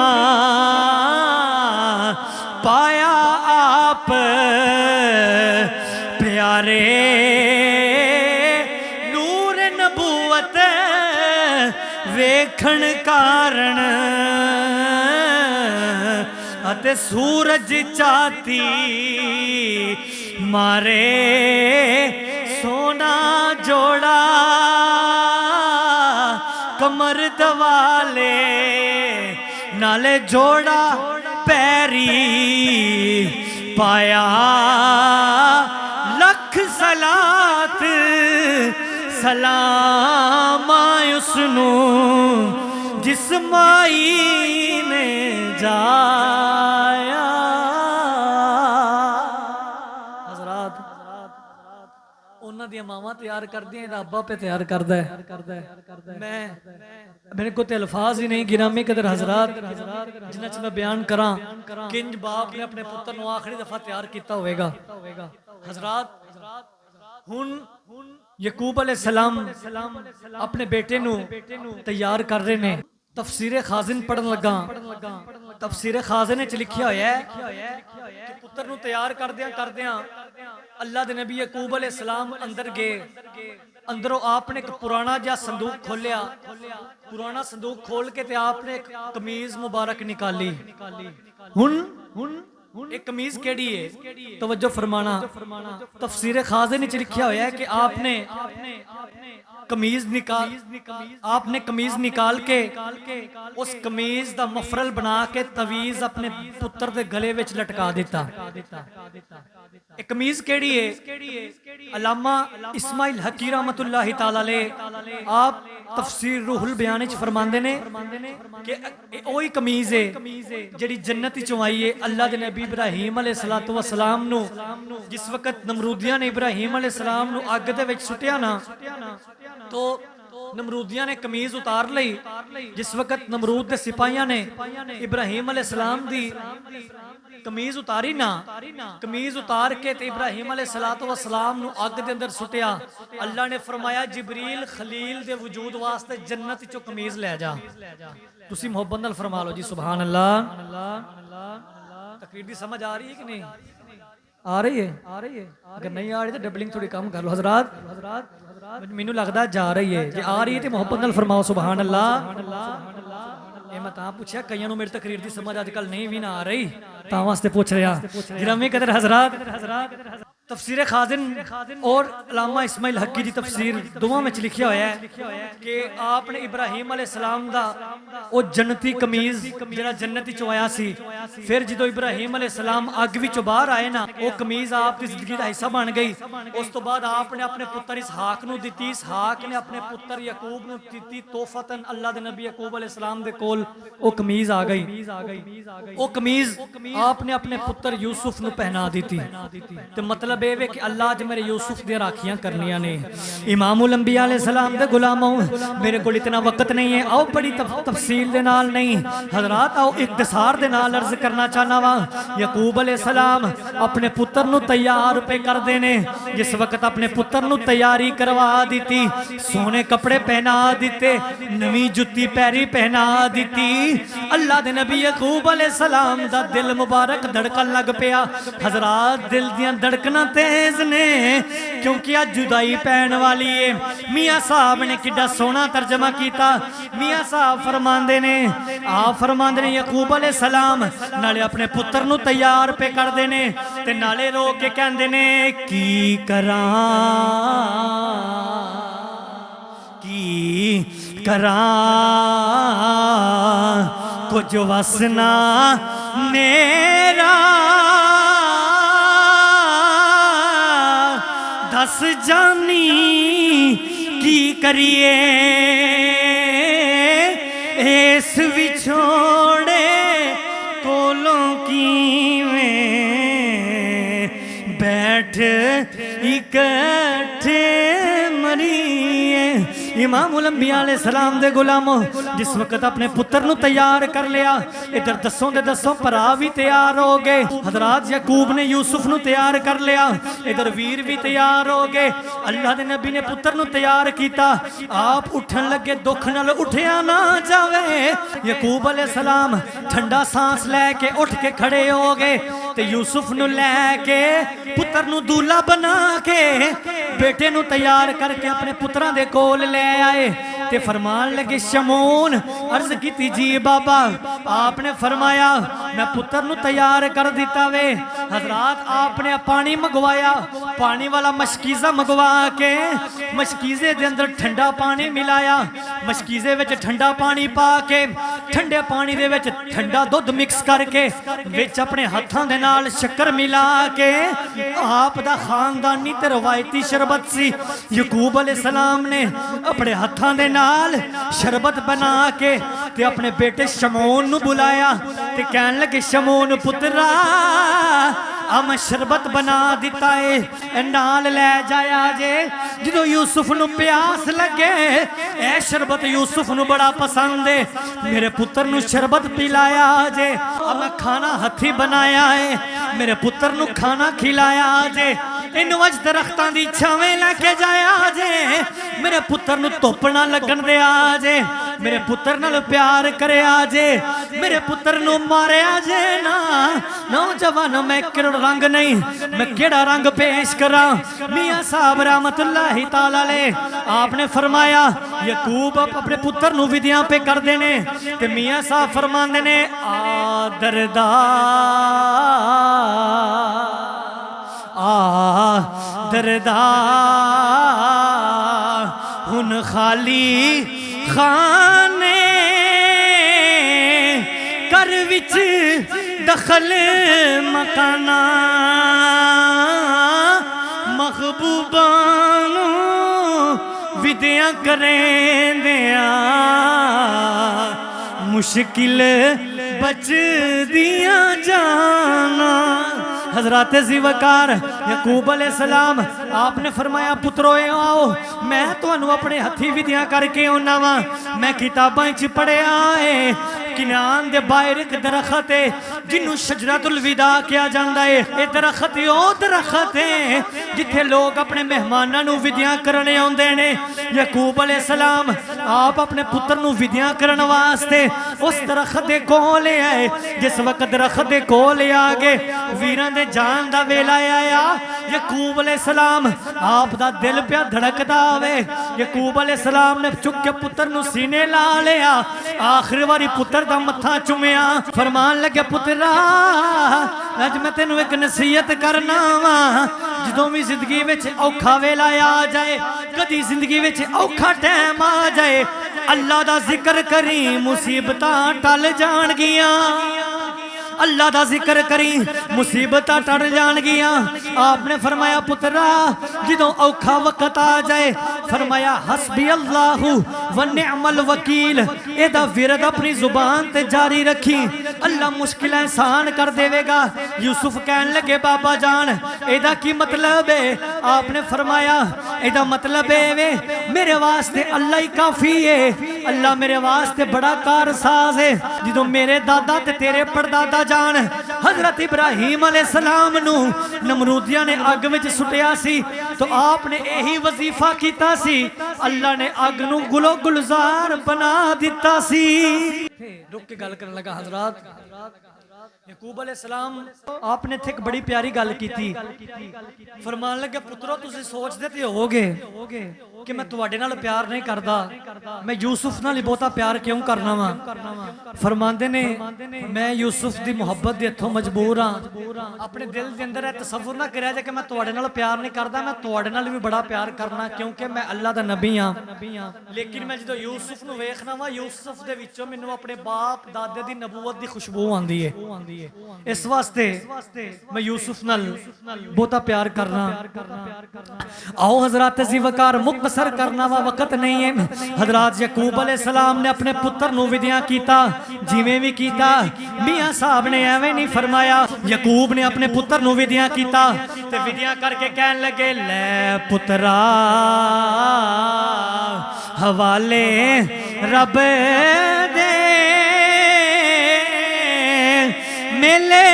पाया आप प्यारे, नूर नबूवत वेखण कारण, अते सूरज चाती मारे सोना जोड़ा कमर दवाले, नाले जोड़ा पैरी पाया। लख सलात सलाम उसनू जिस माई ने जाया। हजरात उन्हां दी मावां तैयार कर दियां, अब्बा पे तैयार करदा है। मैं मेरे को तो अल्फाज ही नहीं गिरामी कदर हजरात जिन्हां च मैं बयान करा किंज बाप ने अपने पुत्र नू आखिरी दफा तैयार किया होगा। हजरात हुन यकूब अलैहिस्सलाम अपने बेटे नू तैयार कर रहे ने। तफसीरे खाजिन पढ़न लगा, तफसीरे खाजिन च लिखिया होया है कि पुत्र नू तैयार करदियां अल्लाह दे नबी यकूब अलैहिस्सलाम अंदर गए। अंदरों आपने एक पुराना जिहा संदूक खोलिया, पुराना संदूक खोल के ते आपने एक कमीज मुबारक निकाली। हुन एक कमीज केड़ी है, तवज्जो फरमाना। तफसीरे खाजिन च लिखिया होया है कि आपने कमीज निकाल के उस कमीज दा मफरल बना के तवीज अपने पुत्र दे गले विच लटका दिता। एक कमीज केड़ी है, अल्लामा इस्माइल हकी रहमतुल्लाहि तआला अलैह आप तफसीर रूहुल बयान विच फरमांदे ने कि ओही कमीज है जिहड़ी जन्नत विचों आई है। अल्लाह दे नबी इब्राहीम अलैहिस्सलातु वस्सलाम नू जिस वक्त नमरूदियां ने इब्राहीम अलैहिस्सलाम नू अग दे विच सुटिया ना, तो नमरूदियां ने कमीज उतार लई। जिस वक्त नमरूद दे सिपाहियां ने इब्राहीम अलैहिस्सलाम दी कमीज उतारी ना, कमीज उतार के ते इब्राहीम अलैहिस्सलातु वस्सलाम नू अग दे अंदर सुटिया। अल्लाह ने फरमाया जिब्रील खलील दे वजूद वास्ते जन्नत चो कमीज ले जा। तुसी मोहब्बत नाल फरमा लो जी सुभान अल्लाह। तकरीर दी समझ आ रही है कि नहीं आ रही है? अगर नहीं आ रही तो डबलिंग थोड़ी कम कर लो। हजरात मैनू लगता जा रही है, जे आ रही है तो मोहब्बत नाल फरमाओ सुभान अल्लाह। मैं तां पूछया कईयां नूं मेरी तकरीर दी समझ अजकल नहीं भी ना आ रही, तां वास्ते पूछ रहा। गिरामी कदर हजरात तफसीर खाजिन और अल्लामा इस्माइल हकी दी तफसीर दोवां में लिखिया होया है कि आपने इब्राहीम अलैहिस्सलाम दा ओ जन्नती कमीज जिहड़ा जन्नत विचों आया सी, फिर जदों इब्राहीम अलैहिस्सलाम अग विचों बाहर आए ना, वो कमीज आपकी जिंदगी दा हिस्सा बन गई। उस तो बाद आपने अपने पुत्र इसहाक नूं दित्ती, इसहाक ने अपने पुत्र यकूब नूं दित्ती तोहफतन। अल्लाह दे नबी यकूब अलैहिस्सलाम दे कोल वो कमीज आ गई। वो कमीज आपने अपने पुत्र यूसुफ नूं पहना दी थी। ते मतलब मतलब ये कि अल्लाह च मेरे यूसुफ दी राखियां करनियां ने। इमामुल अंबिया अलैहिस्सलाम दे गुलामों, मेरे को इतना वक्त नहीं है, आओ बड़ी तफसील दे नाल नहीं हजरात, आओ इख्तिसार दे नाल अर्ज करना चाहना वा। यकूब अलैहिस्सलाम अपने पुत्र नू तैयार पे कर देने। जिस वक्त अपने पुत्र नू तैयारी करवा दी, सोने कपड़े पहना दिते, नवी जुत्ती पैरी पहना दी, अल्लाह दे नबी यकूब अलैहिस्सलाम दा दिल मुबारक धड़कन लग पिया। हजरात दिल दियां धड़कना तेज ने, क्योंकि आज जुदाई पैन वाली है। मियाँ साहब ने किड्डा सोहना तर्जमा किया। मियाँ साहब फरमांदे ने, आप फरमांदे ने यकूब अलैहिस्सलाम नाले अपने पुत्र नू तैयार पे कर देने ते नाले रो के कहंदे ने की करां कुछ वसना मेरा दस जानी की करिए इस विछोड़े कोलों की में बैठ इकट्ठे मरिए। इमामुल अंबिया अलैहिस्सलाम दे गुलामों, जिस वक्त अपने पुत्र नू तैयार कर लिया, इधर दसों दे दसों भरा भी तैयार हो गए। हजरात याकूब ने यूसुफ नू तैयार कर लिया, इधर वीर भी तैयार हो गए। अल्लाह दे नबी ने पुत्र नू तैयार किया। आप उठन लगे, दुख नाल उठिया ना जावे। याकूब अलैहिस्सलाम ठंडा सांस लैके उठ के खड़े हो गए ते यूसुफ नू लैके पुत्र नू दूल्हा बना के बेटे नू तैयार करके अपने पुत्रां दे कोल ले आए ते फरमान लगे शमून। अर्ज की जी बाबा, आपने फरमाया मैं पुत्र नू तैयार कर दिता वे। हजरात आपने पानी मंगवाया, पानी वाला मशकीज़ा मंगवा के मशकीज़े दे अंदर ठंडा पानी मिलाया, मशकीज़े विच ठंडा पानी पा के ठंडे पानी दे विच ठंडा दुध मिक्स करके विच अपने हत्थां दे नाल शक्कर मिला के आप दा खानदानी ते रवायती शरबत सी। यकूब अलैहिस्सलाम ने अपने हत्थां दे नाल शरबत बना के ते अपने बेटे शमून नू बुलाया ते कहन लगे शमून पुत्रा मैं शरबत बना दिता है, नाल ले जाया जे। जो यूसुफ नू प्यास लगे, ए शरबत यूसुफ नू बड़ा पसंद है, मेरे पुत्र नू शरबत पिलाया जे। मैं खाना हथी बनाया है, मेरे पुत्र नू खाना खिलाया जे। इनू अज दरख्तां दी छावें लैके जाया जे, मेरे पुत्र नू धुप ना लगन दिया जे, मेरे पुत्र नाल प्यार करया जे, मेरे पुत्र नू मारिया जे ना। नौजवान मैं किड़ा रंग नहीं, मैं केड़ा रंग पेश करा। मियाँ साहब रहमतुल्लाहि तआला अलैह आपने फरमाया यकूब अपने पुत्र नू विधियां पे कर देने ते मियाँ साहब फरमांदे ने आदरदा आदरदा हुन खाली खाने कर विच दखल मकाना महबूबा विद्या करें दिया मुश्किल बच दिया जाना। हजरात ज़ीवकार यकूब अलैहिस्सलाम आपने फरमाया पुत्रो आओ, मैं तुहानू अपने हथी विधियां करके आना वा। मैं किताबां च पढ़िया है किनान दे बाहर एक दरखत है जिन्हों शजरतुल विदा किया जाता है। ये दरखत ओ दरखत है जिथे लोग अपने मेहमानों नू विधियां करने आउंदे ने। यकूब अलैहिस्सलाम आप अपने पुत्र नू विधियां करन वास्ते उस दरखत दे कोल आए। जिस वक्त दरखत दे कोल आ गए, वीरां दे जान दा वेला आया। यकूब अलैहिस्सलाम आप दा दिल पिया धड़कदा आवे। यकूब अलैहिस्सलाम ने चुक के पुत्र नू सीने ला लिया, आखिरी वारी पुत्र दा मत्था चुमिया, फरमान लगे पुत्रा अज मैं तेनू एक नसीहत करना वा। जदों भी जिंदगी विच औखा वेला आ जाए, कदी जिंदगी विच औखा टाइम आ जाए, अल्लाह दा जिक्र करी मुसीबतां टल जाणगियां। अल्लाह दा जिक्र करी मुसीबत टल जाणगियां। आपने फरमाया पुत्रा जदों औखा वक्त आ जाए, फरमाया हस्बी अल्लाहु व निअमल वकील, एदा विरद अपनी जुबान ते जारी रखी। अल्लाह मुश्किल आसान कर देवेगा। यूसुफ कहन लगे बाबा जान एदा की मतलब है? आपने फरमाया एदा मतलब है मेरे वास्ते अल्लाह ही काफी है, अल्लाह मेरे वास्ते बड़ा कारसाज है। जो मेरे दादा ते तेरे परदादा जान हजरत इब्राहिम अलैहिस्सलाम नू नमरूदिया ने अग विच सुटिया सी तो आपने यही वजीफा कीता सी, अल्लाह ने अग नू गुलो गुलजार बना दिता सी। रुक के गल करन लगा हजरात याकूब अलैहिस्सलाम आपने थे एक बड़ी प्यारी गल की थी। फरमान लगे पुत्रो तुसी सोचदे ते होगे कि मैं तुहाडे नाल प्यार नहीं करदा, मैं यूसुफ नाल ही बहुता प्यार क्यों करना वा। फरमांदे ने मैं यूसुफ दी मुहब्बत दे इत्थों मजबूर हां। अपने दिल दे अंदर तसव्वुर ना करिया जे कि मैं तुहाडे नाल प्यार नहीं करदा, मैं तुहाडे नाल भी बड़ा प्यार करना क्योंकि मैं अल्लाह दा नबी हां। लेकिन मैं जदों यूसुफ नूं वेखना वा यूसुफ दे विचों मैनूं अपने बाप दादे दी नबूवत दी खुशबू आंदी है। इस वास्ते मैं यूसुफ नाल बहुता प्यार करना। आओ हजरात जी वकार मुख्तसर करना वा वक्त नहीं है। हजरात याकूब अलैहिस्सलाम ने अपने पुत्र नूं विदिया कीता जिवें भी कीता। मियां साहब ने एवें नहीं फरमाया, याकूब ने अपने पुत्र नूं विदिया कीता ते विदिया करके कहन लगे ले पुत्रा हवाले रब दे मेले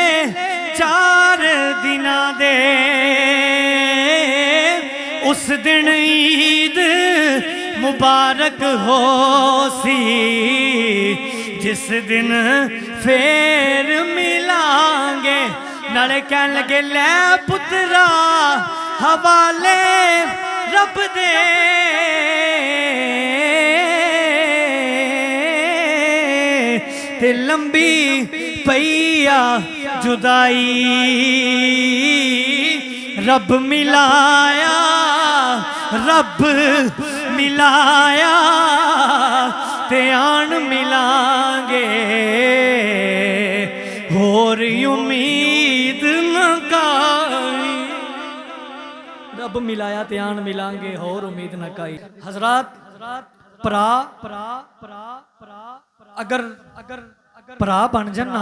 4 दिना दे उस दिन ईद मुबारक हो सी जिस दिन फेर मिलांगे। नाले कहन लगे ले पुत्रा हवाले रब दे ते लंबी पैया जुदाई रब मिलाया रब मिलाया ते आन मिलांगे होर उम्मीद न काई। रब मिलाया ते आन मिलांगे होर उम्मीद न काई। हजरात भरा अगर भरा बन जाना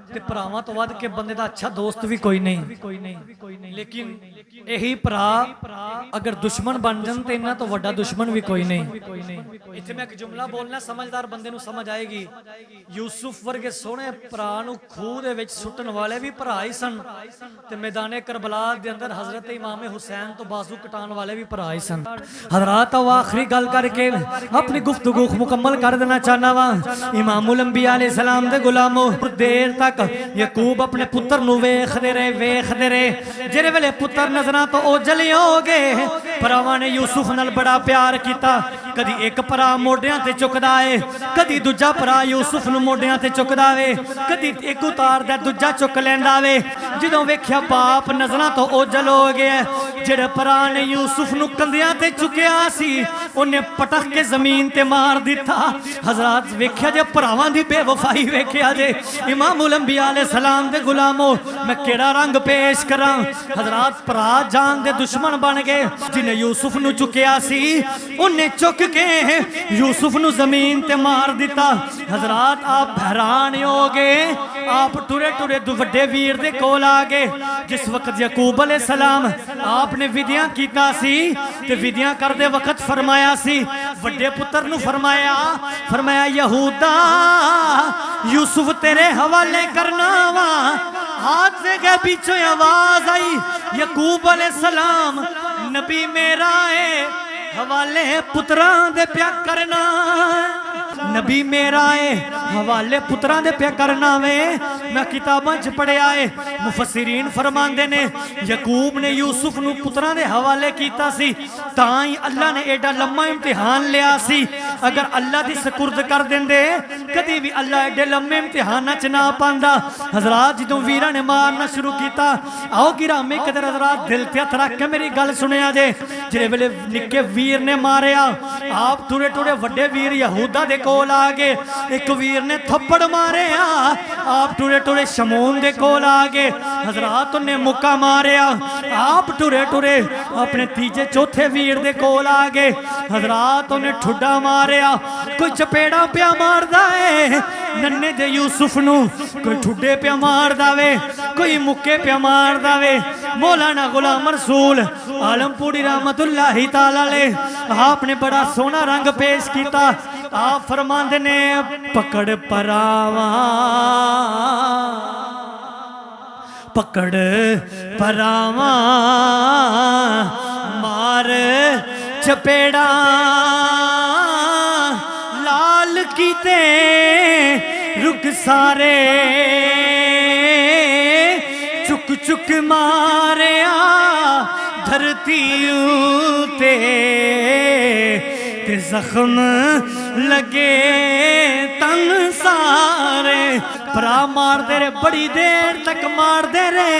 ते भरावां तो वध के बंदे दा अच्छा दोस्त भी कोई नहीं। लेकिन यही भरा अगर दुश्मन बन जान ते इन्हां तो वड्डा दुश्मन भी कोई नहीं। इत्थे मैं एक जुमला बोलना समझदार बंदे नूं समझ आएगी। यूसुफ वर्गे सोहणे भरा नूं खूह दे विच सुੱਟਣ वाले भी भरा ही सन ते मैदाने करबला दे अंदर हजरत इमाम हुसैन तो बाजू कटाण वाले भी भरा ही सन। हजरात आओ आखिरी गल करके अपनी गुफ्तगू मुकम्मल कर देना चाहना वा। इमामुल अंबिया सलाम दे गुलामो देर तक याकूब अपने पुत्र नूं वेखदे रहे। जिहड़े वेले पुत्र नजरां तो ओझल हो गए भरावां ने यूसुफ नाल बड़ा प्यार कीता। कदी एक भरा मोढियां ते चुकदा है, कदी दूजा भरा यूसुफ नूं मोढियां ते चुकदा वे, कदी एक उतारदा दूजा चुक लैंदा वे। जदों वेख्या बाप नजरां तो ओझल हो गया, जिहड़े भरा ने यूसुफ नूं कंधियां ते चुकिया सी उन्हें पटक के जमीन ते मार दिता। हजरात वेख्या जे भरावां दी बेवफाई वेख्या जे। इमामुल अंबिया अलैहि सलाम दे गुलामो मैं केड़ा रंग पेश करा। हजरात भरा जान दे दुश्मन बन गए। जिन्हें यूसुफ नूं चुकिया सी उन्हें चुक के यूसुफ नूं जमीन ते मार दिता। हजरात आप हैरान हो गए। आप टुरे टुरे वड्डे वीर दे कोल आ गए। जिस वक्त याकूब अलैहि सलाम आपने विधियां कीता सी ते विधियां करदे वक्त फरमाया सी वड्डे पुत्र नूं फरमाया यहूदा यूसुफ तेरे हवाले करना वा। हाथ से के पीछे आवाज आई याकूब अलैहिस्सलाम नबी मेरा है हवाले पुत्रां दे प्या करना। नबी मेरा है हवाले पुत्रां दे प्या करना वे। मैं किताबां च पढ़िया है मुफस्सिरीन फरमांदे ने याकूब ने यूसुफ नूं पुत्रां दे हवाले कीता सी तां ही अल्लाह ने एडा लम्मा इम्तिहान लिया सी। अगर अल्लाह दी सपुर्द कर देंदे कदी भी अल्लाह एडे लम्मे इम्तिहानां च ना पांदा। हजरात जदों वीरां ने मारना शुरू कीता आओ गिरामे कदर हजरात दिल ते हथ रख के मेरी गल सुनिया जे। जिहड़े वेले निक्के वीर ने मारिया आप टुरे टुरे वड्डे वीर यहूदा दे कोल आ गए। एक वीर ने थप्पड़ मारे आप टुरे टुरे शमून दे कोल आ गए। हजरात उन्हें मुक्का मारिया आप टुरे टुरे अपने तीजे चौथे वीर दे कोल आ गए। हजरात उन्हें ठुड्डा मार मारिया, कोई चपेड़ा पिया मारदा है नन्हे दे यूसुफ नू, कोई ठुड्डे पिया मारदा वे, कोई मुक्के पिया मारदा वे। मौलाना गुलाम रसूल आलमपुरी रहमतुल्लाहि ताला अलैह आपने बड़ा सोना रंग पेश किया। आप फरमांदे ने पकड़ परावा, पकड़ परावा मार चपेड़ा लाल कीते रुक सारे चुक चुक मारिया धरती ते जख्म लगे तन सारे। भरा मार दे रे, बड़ी देर तक मार दे रे।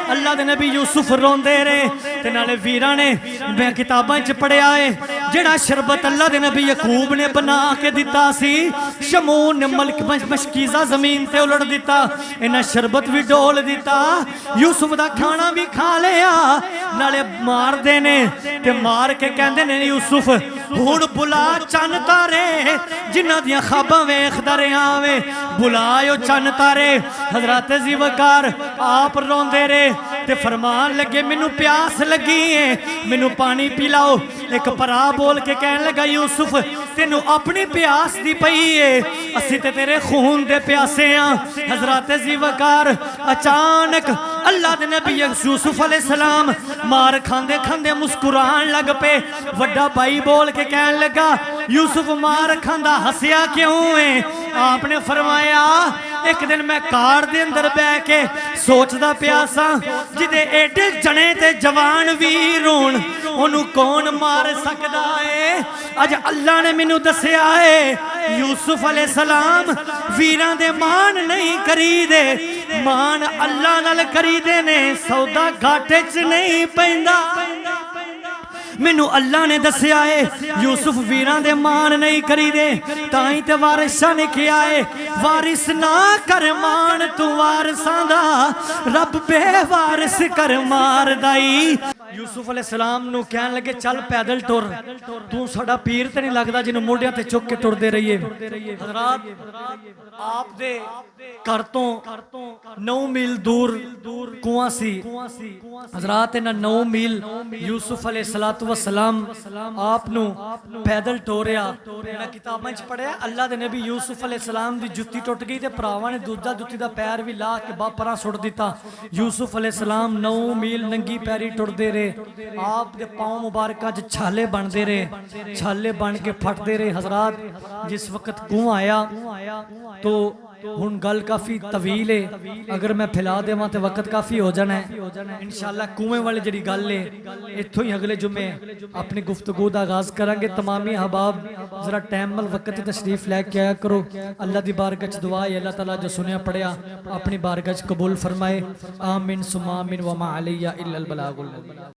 अल्लाह दे नबी यूसुफ रोंदे रे ते नाले वीरां ने मैं किताबां च पढ़िया है जेड़ा शरबत अल्लाह दे नबी यकूब ने बना के दिता सी, शमून ने मलक मशकीज़ा जमीन ते उलट दिता, इन्हां शरबत भी डोल दिता, यूसुफ दा खाना भी खा लिया। नाले मार दे ने ते मार के कहंदे ने यूसुफ हुण बुला चन तारे जिन्हां दियां ख्वाबां वेखदा रहा वे, बुलायो चन तारे। हजरत जी वकार आप रोंदे रे ते फरमान लगे मैनू प्यास लगी है, मैनू पानी पिलाओ। एक भरा बोल के कहन लगा यूसुफ तेनू अपनी प्यास दी पई है, असी ते तेरे खून दे प्यासे हाँ। हजरत जी वकार अचानक अल्लाह दे नबी यूसुफ अलैहिस्सलाम मार खांदे खांदे मुस्कुरान लग पे। वड्डा भाई बोल के कहन लगा यूसुफ मार खांदा हसिया क्यों है? आपने फरमाया एक दिन मैं कार दे अंदर बह के सोचदा पिया सा जिदे एडे जने ते जवान वीर होण ओनू कौन मार सकदा है। अज अल्लाह ने मैनू दसिया है यूसुफ अलैहिस्सलाम वीरां दे मान नहीं करीदे, मान अल्लाह नाल करीदे ने, सौदा घाटे च नहीं पैंदा। मैनू अल्लाह ने दसिया है यूसुफ वीरां दे मान नहीं करीदे, ताई ते वारिसां ने किया है वारिस ना कर मान तू वारिसां दा, रब बेवारिस कर मार दाई। यूसुफ अलैहिस्सलाम नू कहन लगे चल पैदल टुर, तू साडा पीर ते नहीं लगदा जिन्नू मोढियां ते चुक के टुरदे रहिए। हज़रात आप दे घर तो 9 मील दूर कुआं सी। हज़रात इन्हां 9 मील यूसुफ अलैहिस्सलातु वस्सलाम आप नू पैदल टोरिया। इन्हां किताबां च पढ़िया अल्लाह दे नबी यूसुफ अलैहिस्सलाम दी जुत्ती टुट गई ते भरावां ने दूजा जुत्ती दा पैर भी ला के बापरा सुट दिता। यूसुफ अलैहिस्सलाम 9 मील नंगी पैरी टुरदे रहे, आप दे पांव मुबारकां च छाले बनदे रहे, छाले बन के फटदे रहे। हज़रात जिस वक्त कुआं आया तो हुण गल काफ़ी तवील है, अगर मैं फैला देवां तो वक्त काफ़ी हो जाना है। इंशाअल्लाह कुएं वाली जिहड़ी गल है इत्थों ही अगले जुम्मे अपनी गुफ्तगू का आगाज़ करांगे। तमामी अहबाब जरा टाइम नाल वक्त तशरीफ लैके आया करो। अल्लाह दी बारगाह च दुआ है अल्लाह ताला जो सुनिया पढ़िया अपनी बारगाह च कबूल फरमाए। आमीन सुम्मा आमीन व मा अलैया इल्लल बलागुल।